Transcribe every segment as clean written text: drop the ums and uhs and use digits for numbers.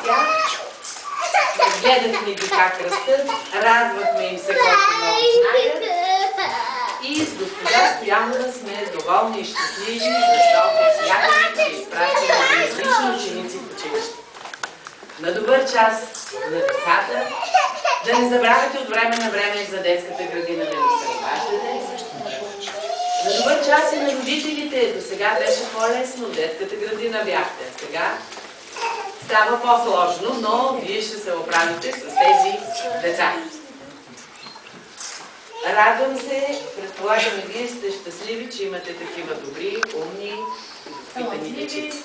тях, гледахме ги как растат, радвахме им се колко много знаят и с госпожа Стоянова сме доволни и щастливи, защото смятаме, че изпращаме различни ученици в училище. На добър час на децата, да не забравяте от време на време за детската градина да ни се обаждате. На добър час и на родителите. До сега беше по-лесно. В детската градина бяхте. Сега става по-сложно, но вие ще се оправите с тези деца. Радвам се, предполагам и вие сте щастливи, че имате такива добри, умни, изпитани дечици.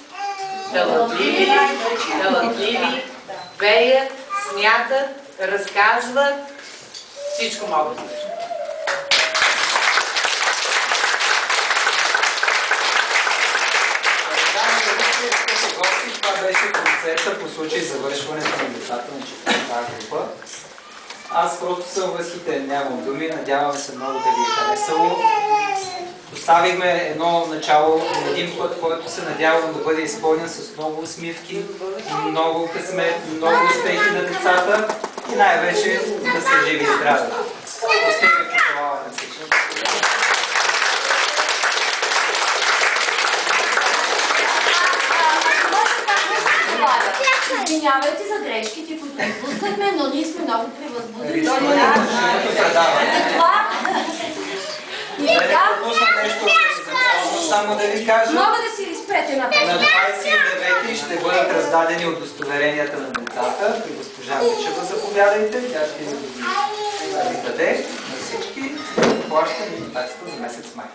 Талантливи, пеят, смятат, разказват, всичко могат. Това беше концерта по случай завършването на децата на четвърта група. Аз просто съм възхитен, нямам думи, надявам се много да ви е харесало. Поставихме едно начало на един път, който се надявам да бъде изпълнен с много усмивки, много късмет, много успехи на децата и най-вече да са живи и здрави. Успехи и пожелавам на всички. Извинявайте за грешките, които допускахме, но ние сме много превъзбудени. Само да ви кажа, мога да си изпрете на 29 ще бъдат раздадени удостоверенията на децата. При госпожа Мичева заповядайте, тя ще ви даде на всички плащане таксата за месец май.